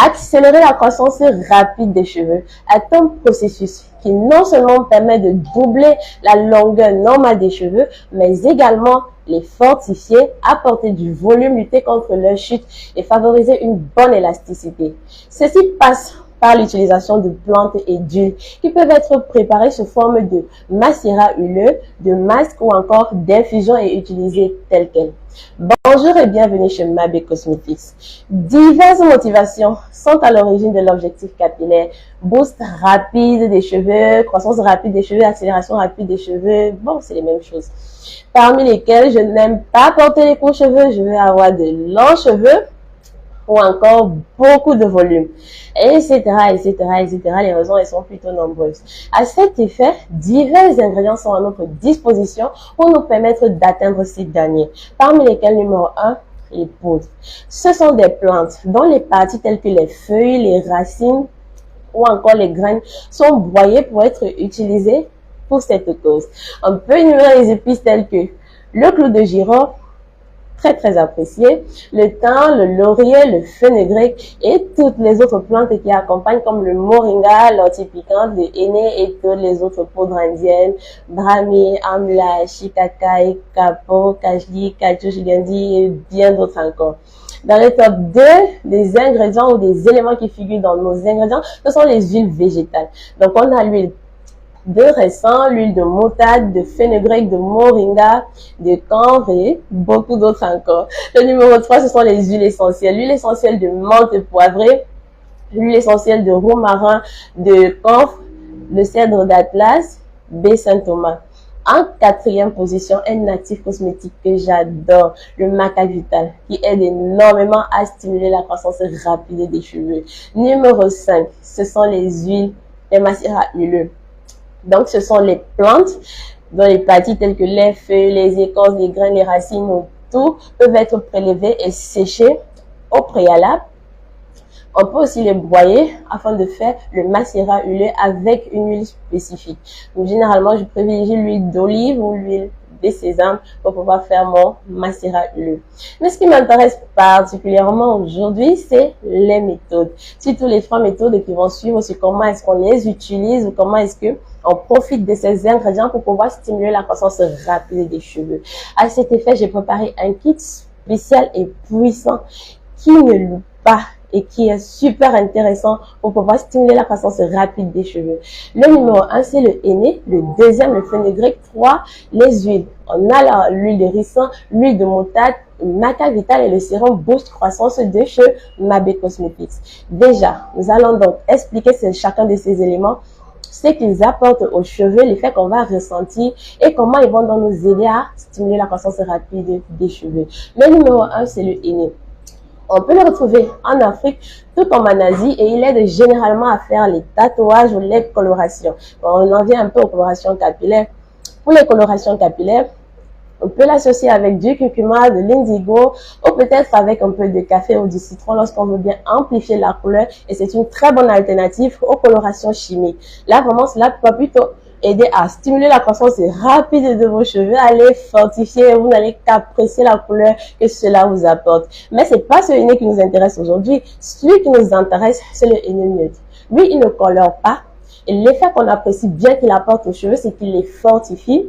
Accélérer la croissance rapide des cheveux est un processus qui non seulement permet de doubler la longueur normale des cheveux, mais également les fortifier, apporter du volume, lutter contre leur chute et favoriser une bonne élasticité. Ceci passe par l'utilisation de plantes et d'huiles qui peuvent être préparées sous forme de macérat huileux, de masques ou encore d'infusions et utilisées telles quelles. Bonjour et bienvenue chez Mabé Cosmetics. Diverses motivations sont à l'origine de l'objectif capillaire. Boost rapide des cheveux, croissance rapide des cheveux, accélération rapide des cheveux. Bon, c'est les mêmes choses. Parmi lesquelles je n'aime pas porter les courts cheveux, je veux avoir de longs cheveux ou encore beaucoup de volume, etc., etc., etc. Les raisons, elles sont plutôt nombreuses. À cet effet, divers ingrédients sont à notre disposition pour nous permettre d'atteindre ces derniers, parmi lesquels numéro 1, les poudres. Ce sont des plantes dont les parties telles que les feuilles, les racines ou encore les graines sont broyées pour être utilisées pour cette cause. On peut énumérer les épices telles que le clou de girofle, très apprécié, le thym, le laurier, le fenugrec et toutes les autres plantes qui accompagnent comme le moringa, l'ortie piquante, le henné et toutes les autres poudres indiennes, brahmi, amla, shikakai, kapo, kajli, kachouchigandi et bien d'autres encore. Dans le top 2 des ingrédients ou des éléments qui figurent dans nos ingrédients, ce sont les huiles végétales. Donc on a l'huile de raisin, l'huile de moutarde, de fenugrec, de moringa, de camphre et beaucoup d'autres encore. Le numéro 3, ce sont les huiles essentielles. L'huile essentielle de menthe poivrée, l'huile essentielle de romarin, de camphre, le cèdre d'Atlas, baie Saint-Thomas. En quatrième position, un actif cosmétique que j'adore, le maca vital, qui aide énormément à stimuler la croissance rapide des cheveux. Numéro 5, ce sont les huiles, les macérats huileux. Donc, ce sont les plantes dont les parties telles que les feuilles, les écorces, les graines, les racines, tout peuvent être prélevées et séchées au préalable. On peut aussi les broyer afin de faire le macérat huileux avec une huile spécifique. Donc, généralement, je privilégie l'huile d'olive ou l'huile de sésame pour pouvoir faire mon macérat huileux. Mais ce qui m'intéresse particulièrement aujourd'hui, c'est les méthodes. Surtout les 3 méthodes qui vont suivre sur comment est-ce qu'on les utilise ou comment est-ce que on profite de ces ingrédients pour pouvoir stimuler la croissance rapide des cheveux. À cet effet, j'ai préparé un kit spécial et puissant qui ne loupe pas et qui est super intéressant pour pouvoir stimuler la croissance rapide des cheveux. Le numéro 1, c'est le henné. Le deuxième, le fenugrec. 3, les huiles. On a l'huile de ricin, l'huile de moutarde, maca vital et le sérum boost croissance de cheveux Mabé Cosmetics. Déjà, nous allons donc expliquer chacun de ces éléments, ce qu'ils apportent aux cheveux, l'effet qu'on va ressentir et comment ils vont donc nous aider à stimuler la croissance rapide des cheveux. Le numéro 1, c'est le henné. On peut le retrouver en Afrique, tout comme en Asie, et il aide généralement à faire les tatouages ou les colorations. Bon, on en vient un peu aux colorations capillaires. Pour les colorations capillaires, on peut l'associer avec du curcuma, de l'indigo, ou peut-être avec un peu de café ou du citron lorsqu'on veut bien amplifier la couleur. Et c'est une très bonne alternative aux colorations chimiques. Là, vraiment, cela peut plutôt aider à stimuler la croissance rapide de vos cheveux, à les fortifier, vous n'allez qu'apprécier la couleur que cela vous apporte. Mais c'est pas ce henné qui nous intéresse aujourd'hui. Celui qui nous intéresse, c'est le henné neutre. Lui, il ne colore pas. Et l'effet qu'on apprécie bien qu'il apporte aux cheveux, c'est qu'il les fortifie.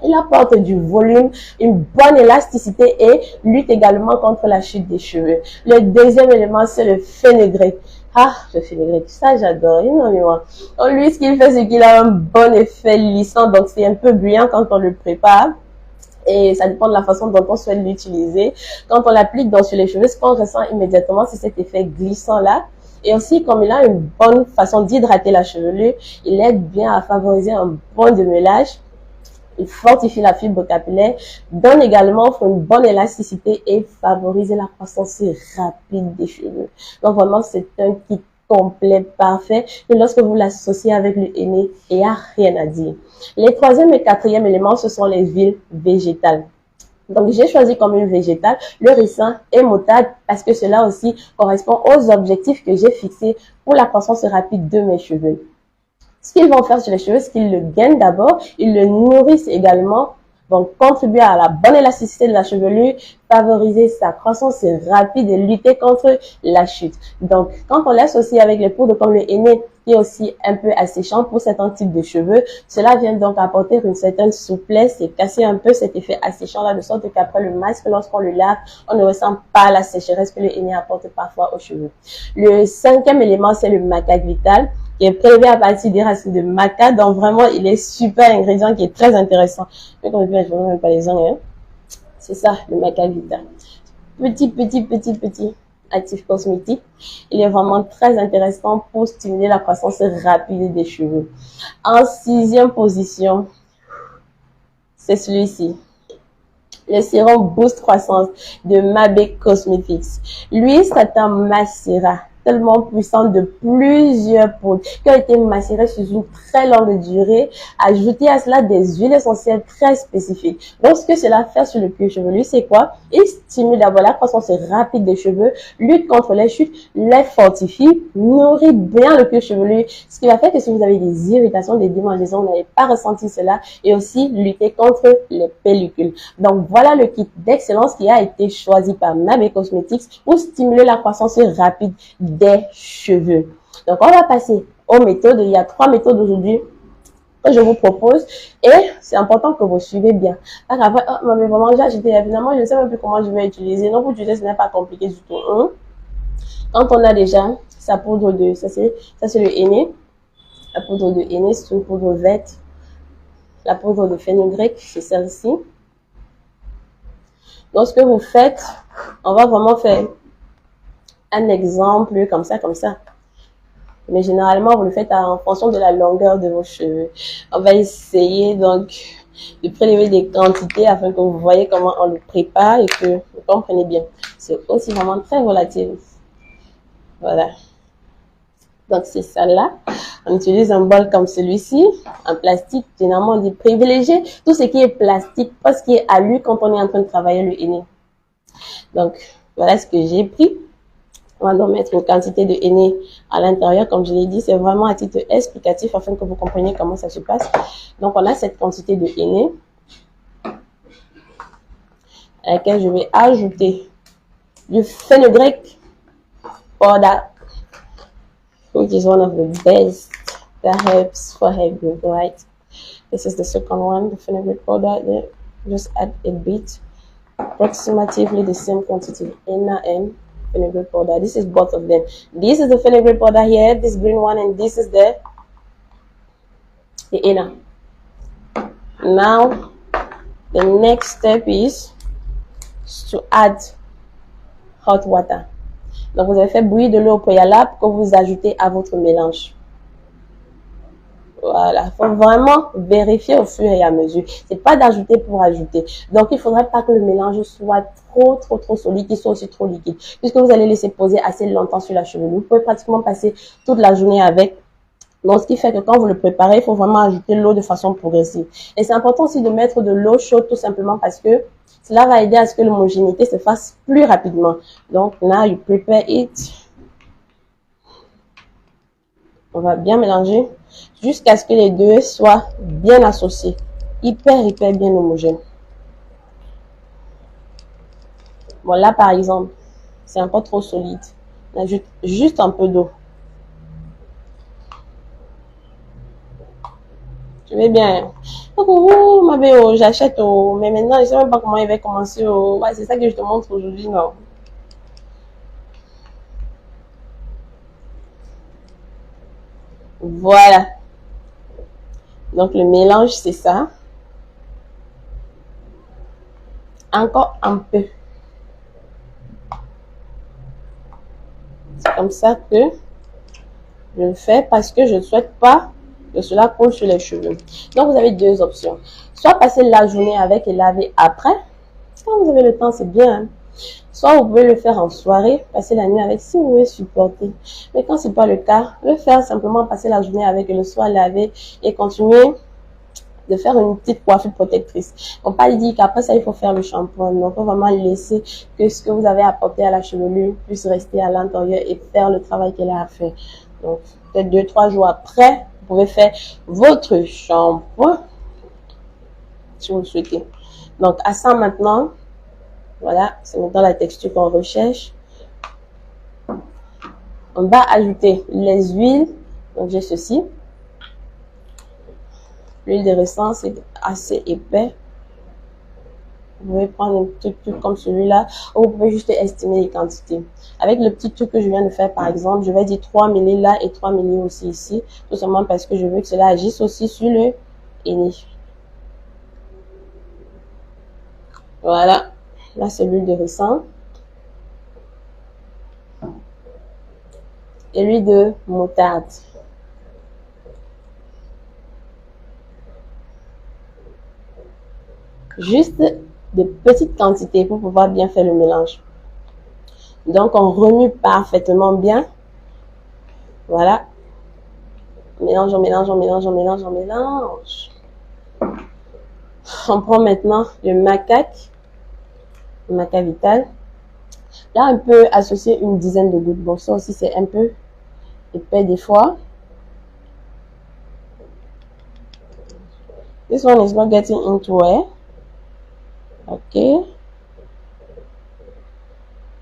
Il apporte du volume, une bonne élasticité et lutte également contre la chute des cheveux. Le deuxième élément, c'est le fenugrec. Ah, le fenugrec, ça j'adore énormément. Donc lui, ce qu'il fait, c'est qu'il a un bon effet lissant, donc c'est un peu brillant quand on le prépare. Et ça dépend de la façon dont on souhaite l'utiliser. Quand on l'applique sur les cheveux, ce qu'on ressent immédiatement, c'est cet effet glissant-là. Et aussi, comme il a une bonne façon d'hydrater la chevelure, il aide bien à favoriser un bon démêlage. Il fortifie la fibre capillaire, donne également une bonne élasticité et favorise la croissance rapide des cheveux. Donc vraiment, c'est un kit complet, parfait. Et lorsque vous l'associez avec le henné, il n'y a rien à dire. Les troisième et quatrième éléments, ce sont les huiles végétales. Donc, j'ai choisi comme huile végétale le ricin et moutarde parce que cela aussi correspond aux objectifs que j'ai fixés pour la croissance rapide de mes cheveux. Ce qu'ils vont faire sur les cheveux, c'est qu'ils le gainent d'abord, ils le nourrissent également vont contribuer à la bonne élasticité de la chevelure, favoriser sa croissance rapide et lutter contre la chute. Donc, quand on l'associe avec les poudres comme le henné, qui est aussi un peu asséchant pour certains types de cheveux, cela vient donc apporter une certaine souplesse et casser un peu cet effet asséchant là, de sorte qu'après le masque, lorsqu'on le lave, on ne ressent pas la sécheresse que le henné apporte parfois aux cheveux. Le cinquième élément, c'est le maca vital, qui est prélevé à partir des racines de maca. Donc vraiment, il est super ingrédient qui est très intéressant. Mais comme je ne vois même pas les uns, hein. C'est ça, le maca vital. Petit actif cosmétique. Il est vraiment très intéressant pour stimuler la croissance rapide des cheveux. En sixième position, c'est celui-ci. Le sérum Boost Croissance de Mabe Cosmetics. Lui, c'est un macérat tellement puissant de plusieurs poudres qui ont été macérées sur une très longue durée. Ajouter à cela des huiles essentielles très spécifiques. Donc, ce que cela fait sur le cuir chevelu, c'est quoi? Il stimule d'abord la croissance rapide des cheveux, lutte contre les chutes, les fortifie, nourrit bien le cuir chevelu, ce qui va faire que si vous avez des irritations, des démangeaisons, vous n'allez pas ressentir cela, et aussi lutter contre les pellicules. Donc, voilà le kit d'excellence qui a été choisi par Mabe Cosmetics pour stimuler la croissance rapide des cheveux. Donc, on va passer aux méthodes. Il y a 3 méthodes aujourd'hui que je vous propose et c'est important que vous suivez bien. Parce qu'après, oh, mais vraiment, j'ai acheté, évidemment, je ne sais même plus comment je vais utiliser. Donc, pour utiliser, ce n'est pas compliqué du tout. Quand on a déjà sa poudre de, ça c'est le henné. La poudre de henné, c'est une poudre verte. La poudre de fenugrec, c'est celle-ci. Donc, ce que vous faites, on va vraiment faire un exemple comme ça. Mais généralement, vous le faites en fonction de la longueur de vos cheveux. On va essayer donc de prélever des quantités afin que vous voyez comment on le prépare et que vous compreniez bien. C'est aussi vraiment très volatile. Voilà. Donc, c'est ça là. On utilise un bol comme celui-ci, en plastique. Généralement, on dit privilégier tout ce qui est plastique, pas ce qui est alu quand on est en train de travailler le henné. Donc, voilà ce que j'ai pris. On va donc mettre une quantité de henné à l'intérieur. Comme je l'ai dit, c'est vraiment à titre explicatif afin que vous compreniez comment ça se passe. Donc, on a cette quantité de henné à laquelle je vais ajouter du fenugrec powder, which is one of the best that helps for hair growth, right? This is the second one, the fenugrec powder. There, just add a bit, approximately the same quantity, henna and fenugrec powder. This is both of them. This is the fenugrec powder here, this green one, and this is the henna. Now, the next step is to add hot water. Donc, vous avez fait bouillir de l'eau au préalable que vous ajoutez à votre mélange. Voilà, il faut vraiment vérifier au fur et à mesure. C'est pas d'ajouter pour ajouter. Donc, il faudrait pas que le mélange soit trop solide, qu'il soit aussi trop liquide. Puisque vous allez laisser poser assez longtemps sur la chevelure. Vous pouvez pratiquement passer toute la journée avec. Donc, ce qui fait que quand vous le préparez, il faut vraiment ajouter l'eau de façon progressive. Et c'est important aussi de mettre de l'eau chaude tout simplement parce que cela va aider à ce que l'homogénéité se fasse plus rapidement. Donc, now you prepare it. On va bien mélanger jusqu'à ce que les deux soient bien associés. Hyper bien homogènes. Bon, là, par exemple, c'est un peu trop solide. On ajoute juste un peu d'eau. Je vais bien. Oh, ma belle, j'achète, mais maintenant, je ne sais même pas comment il va commencer. Ouais, c'est ça que je te montre aujourd'hui, non. Voilà. Donc, le mélange, c'est ça. Encore un peu. C'est comme ça que je le fais parce que je ne souhaite pas que cela coule sur les cheveux. Donc, vous avez deux options. Soit passer la journée avec et laver après. Quand vous avez le temps, c'est bien. Hein? Soit vous pouvez le faire en soirée, passer la nuit avec si vous voulez supporter. Mais quand ce n'est pas le cas, le faire simplement passer la journée avec et le soir laver et continuer de faire une petite coiffure protectrice. On pas dire qu'après ça, il faut faire le shampoing. Donc, on va vraiment laisser que ce que vous avez apporté à la chevelure puisse rester à l'intérieur et faire le travail qu'elle a à faire. Donc, peut-être 2-3 jours après, vous pouvez faire votre shampoing si vous le souhaitez. Donc, à ça maintenant, voilà, c'est maintenant la texture qu'on recherche. On va ajouter les huiles. Donc, j'ai ceci. L'huile de ricin, c'est assez épais. Vous pouvez prendre un petit truc comme celui-là, ou vous pouvez juste estimer les quantités. Avec le petit truc que je viens de faire, par exemple, je vais dire 3 ml là et 3 ml aussi ici, tout simplement parce que je veux que cela agisse aussi sur le henné. Voilà, là c'est l'huile de ricin. Et l'huile de moutarde. Juste de petites quantités pour pouvoir bien faire le mélange. Donc, on remue parfaitement bien. Voilà. On mélange, on mélange, on mélange, on mélange, on mélange. On prend maintenant le macaque vital. Là, on peut associer une dizaine de gouttes. Bon, ça aussi, c'est un peu épais des fois. This one is not getting into it. Ok.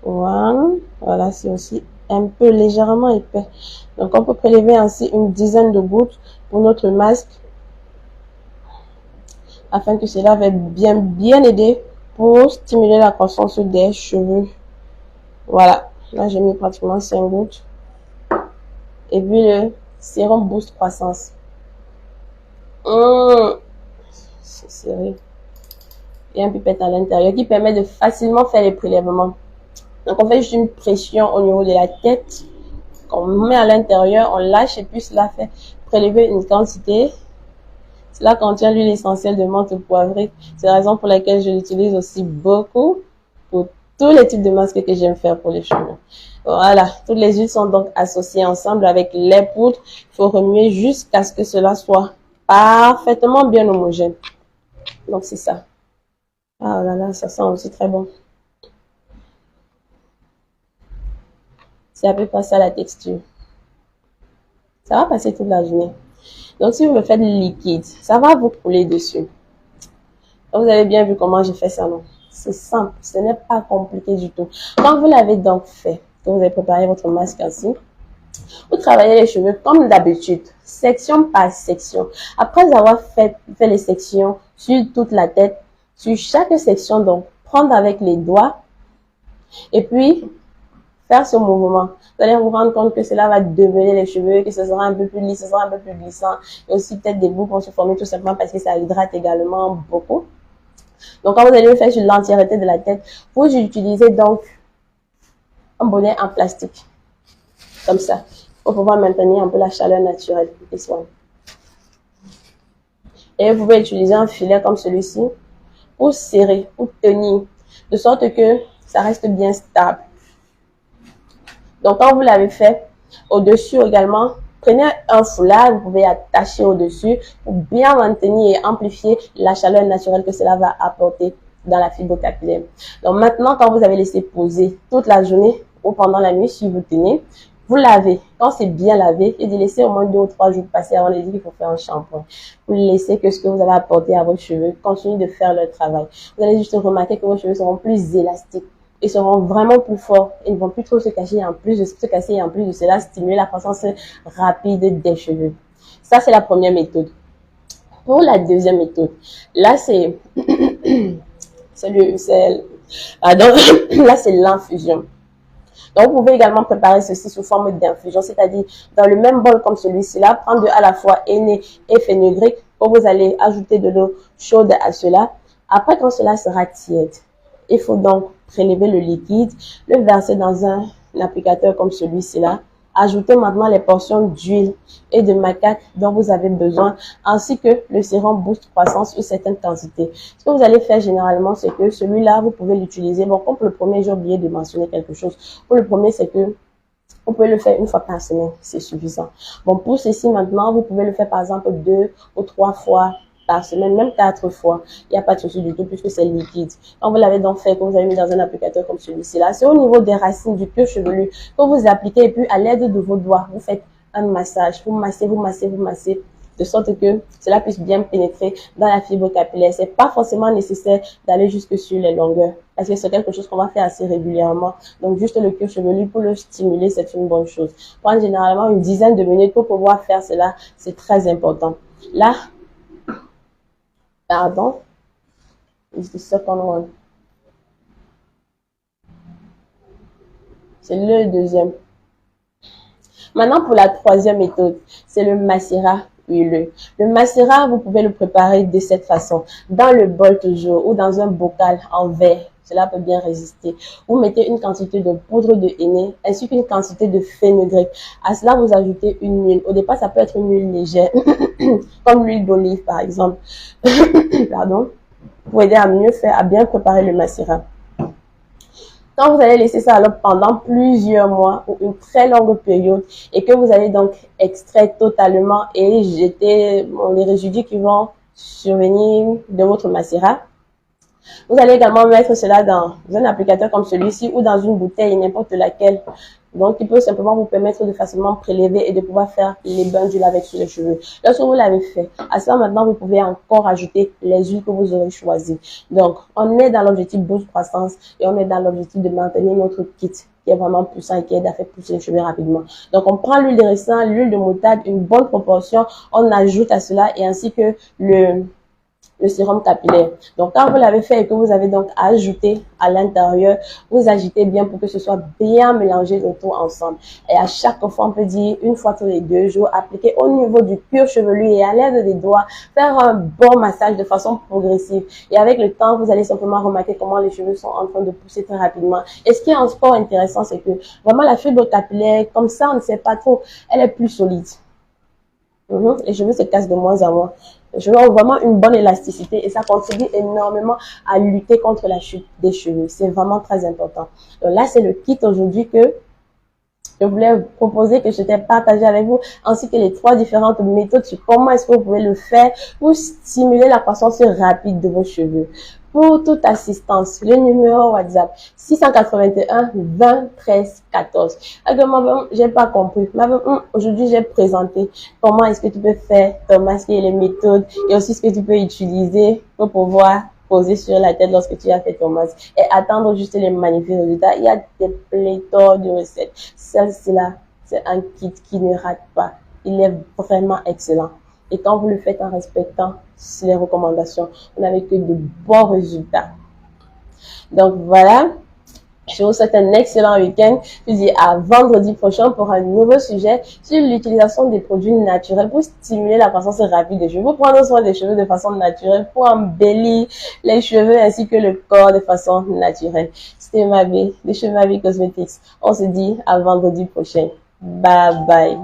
One. Voilà, c'est aussi un peu légèrement épais. Donc, on peut prélever ainsi une dizaine de gouttes pour notre masque, afin que cela va bien aider pour stimuler la croissance des cheveux. Voilà, là j'ai mis pratiquement 5 gouttes. Et puis le sérum boost croissance. C'est serré. Il y a un pipette à l'intérieur qui permet de facilement faire les prélèvements. Donc on fait juste une pression au niveau de la tête, qu'on met à l'intérieur, on lâche et puis cela fait prélever une quantité. Cela contient l'huile essentielle de menthe poivrée. C'est la raison pour laquelle je l'utilise aussi beaucoup pour tous les types de masques que j'aime faire pour les cheveux. Voilà, toutes les huiles sont donc associées ensemble avec les poudres. Il faut remuer jusqu'à ce que cela soit parfaitement bien homogène. Donc c'est ça. Ah là là, ça sent aussi très bon. C'est à peu près ça la texture. Ça va passer toute la journée. Donc si vous le faites liquide, ça va vous couler dessus. Donc, vous avez bien vu comment j'ai fait ça, non? C'est simple, ce n'est pas compliqué du tout. Quand vous l'avez donc fait, que vous avez préparé votre masque ainsi, vous travaillez les cheveux comme d'habitude, section par section. Après avoir fait les sections sur toute la tête, sur chaque section, donc prendre avec les doigts et puis faire ce mouvement. Vous allez vous rendre compte que cela va devenir les cheveux, que ce sera un peu plus lisse, ce sera un peu plus glissant. Et aussi peut-être des boucles vont se former tout simplement parce que ça hydrate également beaucoup. Donc quand vous allez le faire sur l'entièreté de la tête, vous utilisez donc un bonnet en plastique. Comme ça. Pour pouvoir maintenir un peu la chaleur naturelle. Et vous pouvez utiliser un filet comme celui-ci pour serrer, pour tenir, de sorte que ça reste bien stable. Donc, quand vous l'avez fait, au-dessus également, prenez un foulard, vous pouvez attacher au-dessus pour bien maintenir et amplifier la chaleur naturelle que cela va apporter dans la fibre capillaire. Donc, maintenant, quand vous avez laissé poser toute la journée ou pendant la nuit, si vous tenez, vous lavez. Quand c'est bien lavé, et de laisser au moins 2 ou 3 jours passer avant de dire qu'il faut faire un shampoing. Vous laissez que ce que vous avez apporté à vos cheveux continue de faire leur travail. Vous allez juste remarquer que vos cheveux seront plus élastiques. Ils seront vraiment plus forts. Ils ne vont plus trop se cacher et en plus de se casser et en plus de cela, stimuler la croissance rapide des cheveux. Ça, c'est la première méthode. Pour la deuxième méthode, là, c'est là, c'est l'infusion. Donc, vous pouvez également préparer ceci sous forme d'infusion, c'est-à-dire dans le même bol comme celui-ci là, prendre à la fois henné et fenugrec, où vous allez ajouter de l'eau chaude à cela. Après, quand cela sera tiède, il faut donc prélever le liquide, le verser dans un applicateur comme celui-ci là. Ajoutez maintenant les portions d'huile et de macaque dont vous avez besoin, ainsi que le sérum boost croissance une certaine quantité. Ce que vous allez faire généralement, c'est que celui-là, vous pouvez l'utiliser. Bon, comme pour le premier, j'ai oublié de mentionner quelque chose. Pour le premier, c'est que vous pouvez le faire une fois par semaine, c'est suffisant. Bon, pour ceci maintenant, vous pouvez le faire par exemple 2 ou 3 fois par semaine, même 4 fois. Il n'y a pas de souci du tout puisque c'est liquide. Quand vous l'avez donc fait, que vous avez mis dans un applicateur comme celui-ci là, c'est au niveau des racines du cuir chevelu que vous appliquez et puis à l'aide de vos doigts, vous faites un massage. Vous massez, vous massez, vous massez de sorte que cela puisse bien pénétrer dans la fibre capillaire. C'est pas forcément nécessaire d'aller jusque sur les longueurs parce que c'est quelque chose qu'on va faire assez régulièrement. Donc, juste le cuir chevelu pour le stimuler, c'est une bonne chose. Prendre généralement une dizaine de minutes pour pouvoir faire cela, c'est très important. Là, pardon, it's the second one. C'est le deuxième. Maintenant, pour la troisième méthode, c'est le macérat huileux. Le macérat, vous pouvez le préparer de cette façon. Dans le bol toujours ou dans un bocal en verre. Cela peut bien résister. Vous mettez une quantité de poudre de henné ainsi qu'une quantité de fenugrec. À cela, vous ajoutez une huile. Au départ, ça peut être une huile légère, comme l'huile d'olive par exemple. Pardon. Pour aider à mieux faire, à bien préparer le macérat. Quand vous allez laisser ça alors pendant plusieurs mois ou une très longue période et que vous allez donc extraire totalement et jeter les résidus qui vont survenir de votre macérat, vous allez également mettre cela dans un applicateur comme celui-ci ou dans une bouteille, n'importe laquelle. Donc, il peut simplement vous permettre de facilement prélever et de pouvoir faire les bains du lave sur les cheveux. Lorsque vous l'avez fait, à cela maintenant, vous pouvez encore ajouter les huiles que vous aurez choisies. Donc, on est dans l'objectif boost croissance et on est dans l'objectif de maintenir notre kit qui est vraiment puissant et qui aide à faire pousser les cheveux rapidement. Donc, on prend l'huile de ricin, l'huile de moutarde, une bonne proportion, on ajoute à cela et ainsi que le sérum capillaire. Donc, quand vous l'avez fait et que vous avez donc ajouté à l'intérieur, vous agitez bien pour que ce soit bien mélangé le tout ensemble. Et à chaque fois, on peut dire une fois tous les 2 jours, appliquer au niveau du cuir chevelu et à l'aide des doigts, faire un bon massage de façon progressive. Et avec le temps, vous allez simplement remarquer comment les cheveux sont en train de pousser très rapidement. Et ce qui est encore intéressant, c'est que vraiment la fibre capillaire, comme ça, on ne sait pas trop, elle est plus solide. Les cheveux se cassent de moins en moins. Les cheveux ont vraiment une bonne élasticité et ça contribue énormément à lutter contre la chute des cheveux. C'est vraiment très important. Donc là, c'est le kit aujourd'hui que je voulais vous proposer, que je t'ai partagé avec vous, ainsi que les 3 différentes méthodes sur comment est-ce que vous pouvez le faire pour stimuler la croissance rapide de vos cheveux. Pour toute assistance, le numéro WhatsApp 681 20 13 14. Actuellement, j'ai pas compris. Aujourd'hui, j'ai présenté comment est-ce que tu peux faire ton masque et les méthodes et aussi ce que tu peux utiliser pour pouvoir poser sur la tête lorsque tu as fait ton masque et attendre juste les magnifiques résultats. Il y a des pléthores de recettes. Celle-ci-là, c'est un kit qui ne rate pas. Il est vraiment excellent. Et quand vous le faites en respectant les recommandations, vous n'avez que de bons résultats. Donc voilà, je vous souhaite un excellent week-end. Je vous dis à vendredi prochain pour un nouveau sujet sur l'utilisation des produits naturels pour stimuler la croissance rapide des cheveux, pour prendre soin des cheveux de façon naturelle, pour embellir les cheveux ainsi que le corps de façon naturelle. C'était Mavé de chez Mavé Cosmetics. On se dit à vendredi prochain. Bye bye.